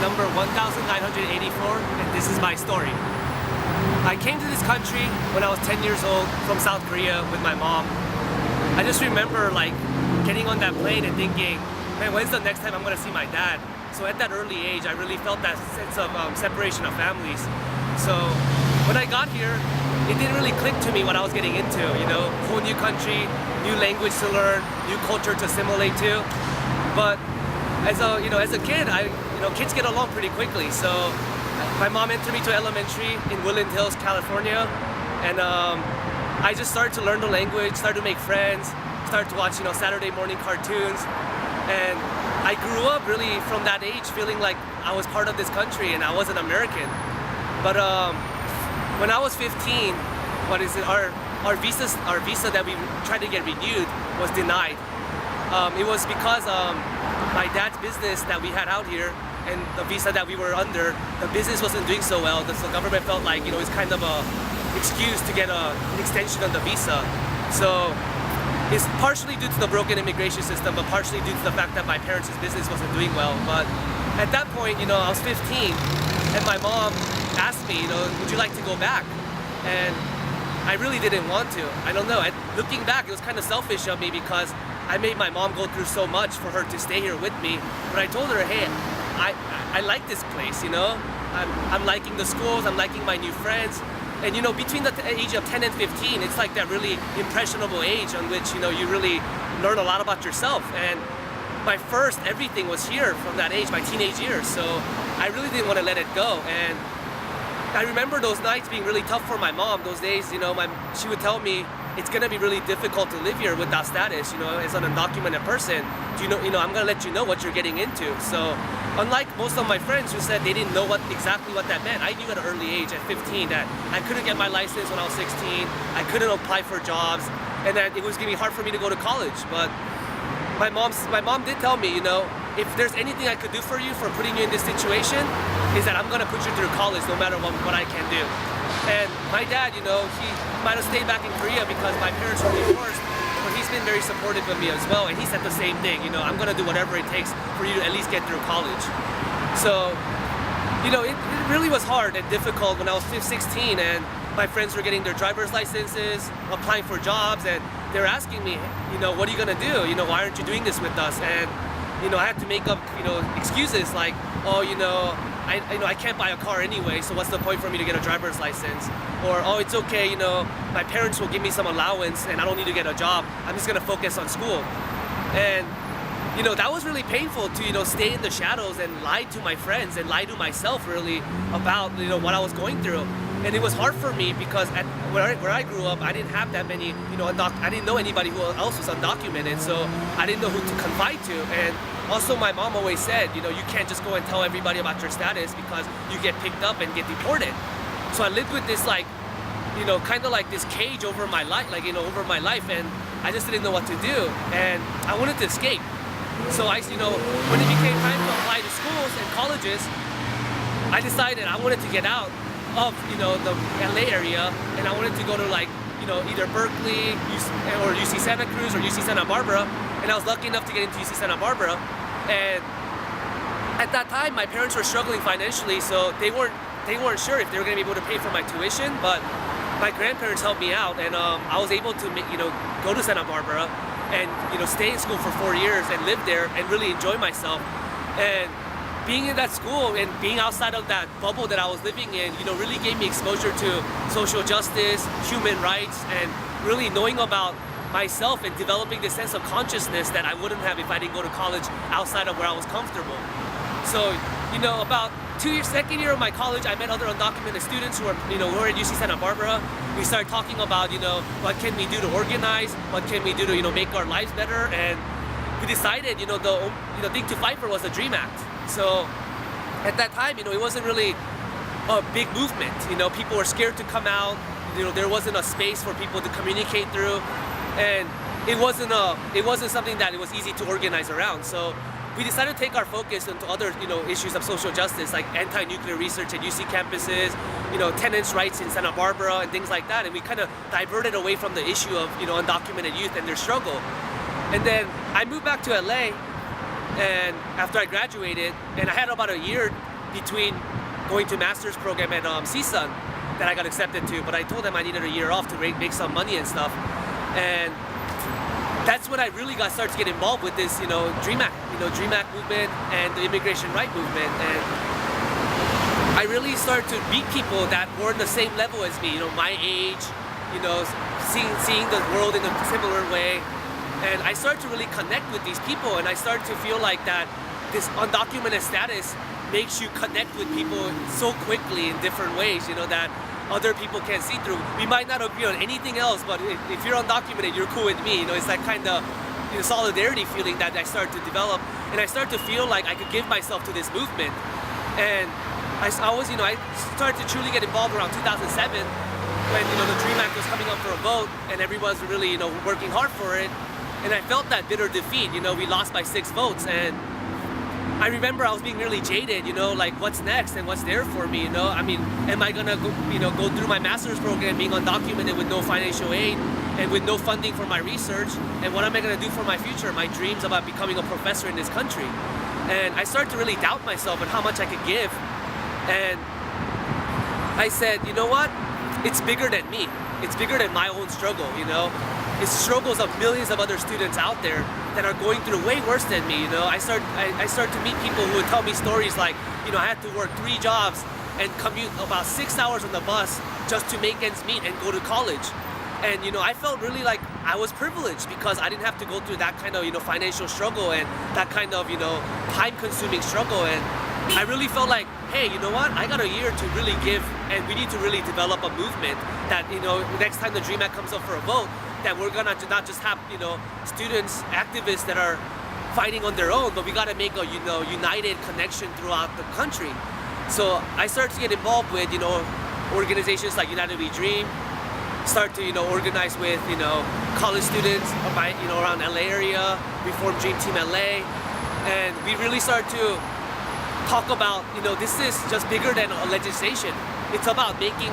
number 1984, and this is my story. I came to this country when I was 10 years old from South Korea with my mom. I just remember like getting on that plane and thinking, man, when's the next time I'm gonna see my dad? So at that early age, I really felt that sense of separation of families. So when I got here, it didn't really click to me what I was getting into, you know, whole new country, new language to learn, new culture to assimilate to. But as a kid, kids get along pretty quickly. So my mom entered me to elementary in Woodland Hills, California, and I just started to learn the language, started to make friends, started to watch, Saturday morning cartoons, and I grew up really from that age feeling like I was part of this country and I was an American. But when I was 15, our visa that we tried to get renewed was denied. It was because my dad's business that we had out here and the visa that we were under, the business wasn't doing so well. The government felt like it's kind of a excuse to get an extension on the visa. So it's partially due to the broken immigration system, but partially due to the fact that my parents' business wasn't doing well. But at that point, I was 15, and my mom asked me, would you like to go back? And I really didn't want to. I don't know. Looking back, it was kind of selfish of me because I made my mom go through so much for her to stay here with me. But I told her, hey, I like this place, I'm liking the schools, I'm liking my new friends. And between the age of 10 and 15, it's like that really impressionable age on which, you really learn a lot about yourself. And my first everything was here from that age, my teenage years. So I really didn't want to let it go. And I remember those nights being really tough for my mom. Those days, she would tell me, it's gonna be really difficult to live here without status, as an undocumented person. I'm gonna let you know what you're getting into. So unlike most of my friends who said they didn't know exactly what that meant, I knew at an early age, at 15, that I couldn't get my license when I was 16, I couldn't apply for jobs, and that it was gonna be hard for me to go to college. But my mom did tell me, if there's anything I could do for you for putting you in this situation, is that I'm gonna put you through college no matter what I can do. And my dad, he might have stayed back in Korea because my parents were divorced, but he's been very supportive of me as well, and he said the same thing, I'm gonna do whatever it takes for you to at least get through college. So, it really was hard and difficult when I was 16 and my friends were getting their driver's licenses, applying for jobs, and they were asking me, what are you gonna do? Why aren't you doing this with us? And, I had to make up, excuses like, oh, I can't buy a car anyway, so what's the point for me to get a driver's license? Or, oh, it's okay, my parents will give me some allowance and I don't need to get a job. I'm just gonna focus on school. And, that was really painful to, stay in the shadows and lie to my friends and lie to myself really about, what I was going through. And it was hard for me because where I grew up, I didn't have that many, I didn't know anybody who else was undocumented, so I didn't know who to confide to. And also my mom always said, you can't just go and tell everybody about your status because you get picked up and get deported. So I lived with this like, kind of like this cage over my life, over my life, and I just didn't know what to do. And I wanted to escape. So when it became time to apply to schools and colleges, I decided I wanted to get out of, the LA area, and I wanted to go to either Berkeley or UC Santa Cruz or UC Santa Barbara. And I was lucky enough to get into UC Santa Barbara. And at that time, my parents were struggling financially, so they weren't sure if they were going to be able to pay for my tuition. But my grandparents helped me out, and I was able to go to Santa Barbara and stay in school for 4 years and live there and really enjoy myself. And being in that school and being outside of that bubble that I was living in, really gave me exposure to social justice, human rights, and really knowing about myself and developing this sense of consciousness that I wouldn't have if I didn't go to college outside of where I was comfortable. So, about second year of my college, I met other undocumented students who were at UC Santa Barbara. We started talking about, what can we do to organize, what can we do to, make our lives better, and we decided, the thing to fight for was the DREAM Act. So at that time, it wasn't really a big movement. People were scared to come out. There wasn't a space for people to communicate through, and it wasn't something that it was easy to organize around. So we decided to take our focus into other, issues of social justice, like anti-nuclear research at UC campuses, tenants' rights in Santa Barbara and things like that. And we kind of diverted away from the issue of, undocumented youth and their struggle. And then I moved back to LA, and after I graduated, and I had about a year between going to master's program at CSUN that I got accepted to, but I told them I needed a year off to make some money and stuff. And that's when I really started to get involved with this, DREAM Act, DREAM Act movement and the immigration right movement. And I really started to meet people that were in the same level as me, my age, seeing the world in a similar way. And I started to really connect with these people, and I started to feel like that this undocumented status makes you connect with people so quickly in different ways, that other people can't see through. We might not agree on anything else, but if you're undocumented, you're cool with me. It's that kind of solidarity feeling that I started to develop, and I started to feel like I could give myself to this movement. And I started to truly get involved around 2007 when the DREAM Act was coming up for a vote, and everyone's really working hard for it. And I felt that bitter defeat. We lost by 6 votes, and I remember I was being really jaded, like what's next and what's there for me, I mean, am I gonna go through my master's program being undocumented with no financial aid and with no funding for my research, and what am I gonna do for my future, my dreams about becoming a professor in this country? And I started to really doubt myself and how much I could give. And I said, you know what? It's bigger than me. It's bigger than my own struggle, It's struggles of millions of other students out there that are going through way worse than me, I started to meet people who would tell me stories like, I had to work 3 jobs and commute about 6 hours on the bus just to make ends meet and go to college. And I felt really like I was privileged because I didn't have to go through that kind of financial struggle and that kind of time-consuming struggle. And I really felt like, hey, you know what? I got a year to really give, and we need to really develop a movement that next time the DREAM Act comes up for a vote, that we're gonna not just have students, activists that are fighting on their own, but we gotta make a united connection throughout the country. So I started to get involved with organizations like United We Dream, start to organize with college students around LA area. We formed Dream Team LA, and we really started to talk about this is just bigger than a legislation. It's about making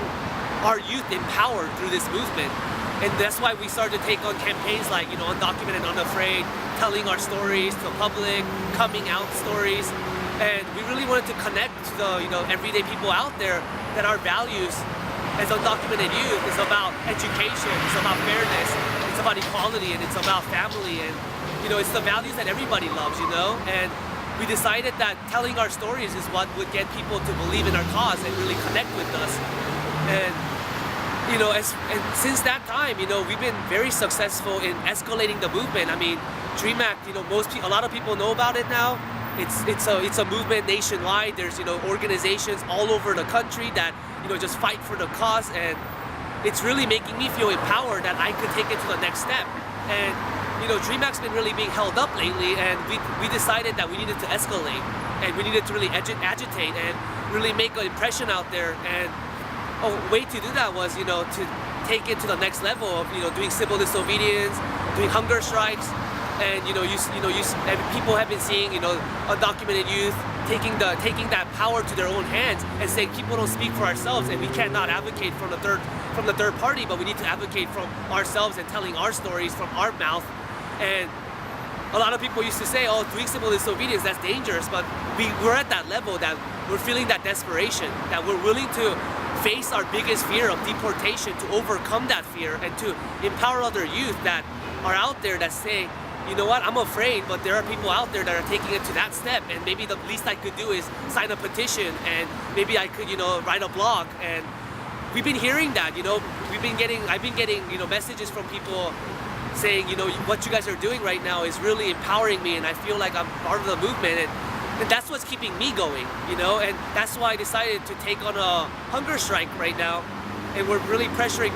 our youth empowered through this movement. And that's why we started to take on campaigns like, Undocumented, Unafraid, telling our stories to the public, coming out stories. And we really wanted to connect to the, everyday people out there that our values as undocumented youth is about education, it's about fairness, it's about equality, and it's about family. And, it's the values that everybody loves, And we decided that telling our stories is what would get people to believe in our cause and really connect with us. And and since that time, we've been very successful in escalating the movement. I mean, DREAM Act, a lot of people know about it now. It's a movement nationwide. There's organizations all over the country that just fight for the cause, and it's really making me feel empowered that I could take it to the next step. And DREAM Act's been really being held up lately, and we decided that we needed to escalate, and we needed to really agitate and really make an impression out there. And a way to do that was, to take it to the next level of, doing civil disobedience, doing hunger strikes, and people have been seeing, undocumented youth taking that power to their own hands and saying people don't speak for ourselves, and we cannot advocate from the third party, but we need to advocate from ourselves and telling our stories from our mouth. And a lot of people used to say, oh, doing civil disobedience, that's dangerous, but we're at that level that we're feeling that desperation, that we're willing to face our biggest fear of deportation, to overcome that fear, and to empower other youth that are out there that say, you know what, I'm afraid, but there are people out there that are taking it to that step, and maybe the least I could do is sign a petition, and maybe I could, write a blog. And we've been hearing that, I've been getting, messages from people saying, what you guys are doing right now is really empowering me, and I feel like I'm part of the movement. And that's what's keeping me going, and that's why I decided to take on a hunger strike right now. And we're really pressuring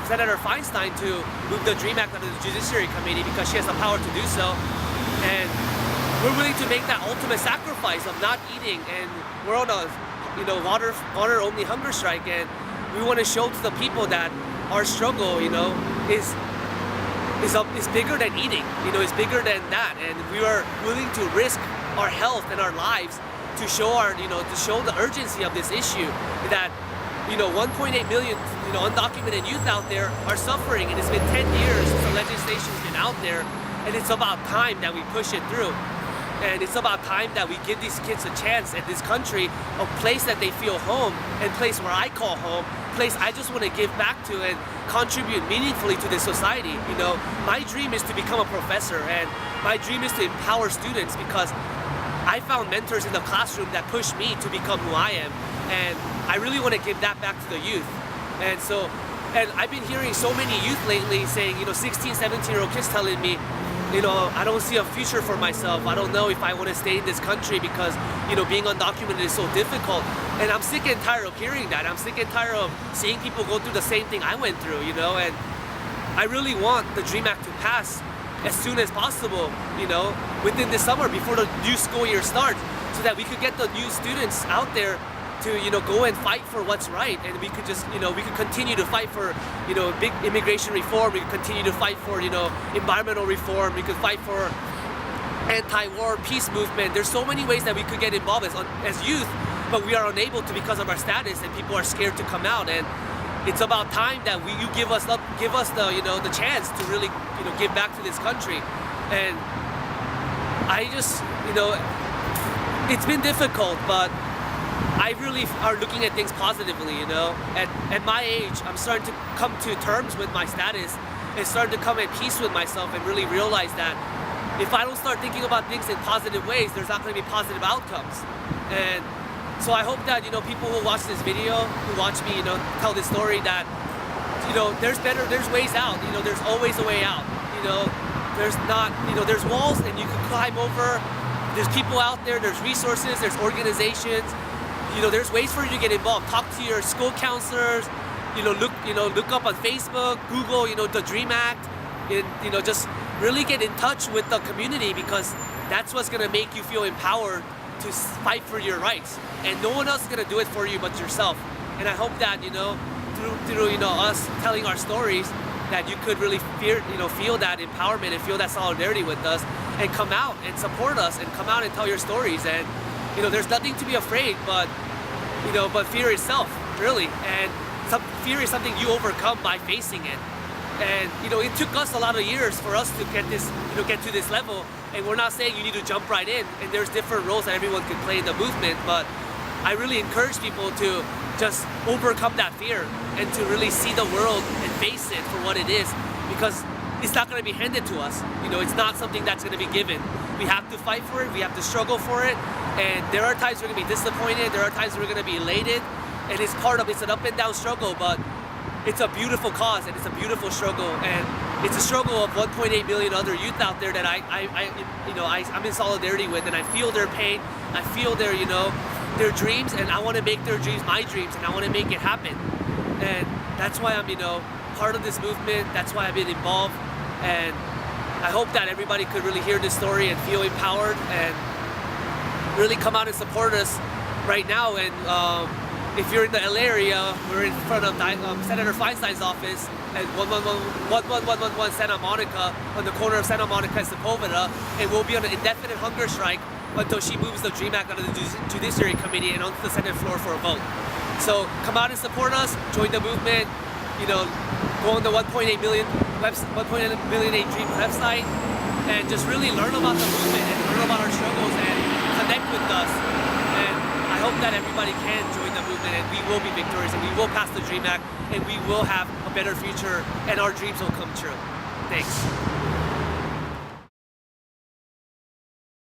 Senator Feinstein to move the DREAM Act out of the Judiciary Committee because she has the power to do so. And we're willing to make that ultimate sacrifice of not eating, and we're on a water only hunger strike, and we want to show to the people that our struggle, is bigger than eating, it's bigger than that, and we are willing to risk our health and our lives to show to show the urgency of this issue, that 1.8 million undocumented youth out there are suffering, and it's been 10 years since the legislation's been out there, and it's about time that we push it through. And it's about time that we give these kids a chance at this country, a place that they feel home, and place where I call home, place I just want to give back to and contribute meaningfully to this society. You know, my dream is to become a professor, and my dream is to empower students, because I found mentors in the classroom that pushed me to become who I am, and I really want to give that back to the youth. And I've been hearing so many youth lately saying, 16, 17-year-old kids telling me, I don't see a future for myself. I don't know if I want to stay in this country because, being undocumented is so difficult. And I'm sick and tired of hearing that. I'm sick and tired of seeing people go through the same thing I went through, and I really want the DREAM Act to pass as soon as possible, within the summer before the new school year starts, so that we could get the new students out there to go and fight for what's right, and we could just we could continue to fight for big immigration reform. We could continue to fight for environmental reform. We could fight for anti-war peace movement. There's so many ways that we could get involved as youth, but we are unable to because of our status, and people are scared to come out. And it's about time that you give us the the chance to really give back to this country. And I just it's been difficult, but I really are looking at things positively, At my age, I'm starting to come to terms with my status and starting to come at peace with myself and really realize that if I don't start thinking about things in positive ways, there's not going to be positive outcomes. And so I hope that, people who watch this video, who watch me, tell this story, that, there's ways out, there's always a way out, there's not, there's walls and you can climb over, there's people out there, there's resources, there's organizations. There's ways for you to get involved. Talk to your school counselors. Look up on Facebook, Google. The DREAM Act. And, just really get in touch with the community, because that's what's gonna make you feel empowered to fight for your rights. And no one else is gonna do it for you but yourself. And I hope that through us telling our stories, that you could really feel that empowerment and feel that solidarity with us, and come out and support us, and come out and tell your stories. And there's nothing to be afraid, but fear itself, really. And fear is something you overcome by facing it. And it took us a lot of years for us to get this, get to this level. And we're not saying you need to jump right in. And there's different roles that everyone can play in the movement. But I really encourage people to just overcome that fear and to really see the world and face it for what it is, because it's not going to be handed to us. It's not something that's going to be given. We have to fight for it. We have to struggle for it. And there are times we're going to be disappointed. There are times we're going to be elated. And it's an up and down struggle, but it's a beautiful cause, and it's a beautiful struggle. And it's a struggle of 1.8 million other youth out there that I'm in solidarity with, and I feel their pain. I feel their dreams, and I want to make their dreams my dreams, and I want to make it happen. And that's why I'm part of this movement. That's why I've been involved. And I hope that everybody could really hear this story and feel empowered and really come out and support us right now. And if you're in the LA area, we're in front of Senator Feinstein's office at 11111 Santa Monica, on the corner of Santa Monica and Sepulveda, and we'll be on an indefinite hunger strike until she moves the DREAM Act out of the Judiciary Committee and onto the Senate floor for a vote. So come out and support us, join the movement, go on the 1.8 million DREAM website, and just really learn about the movement and learn about our struggles and connect with us. And I hope that everybody can join the movement, and we will be victorious, and we will pass the DREAM Act, and we will have a better future, and our dreams will come true. Thanks.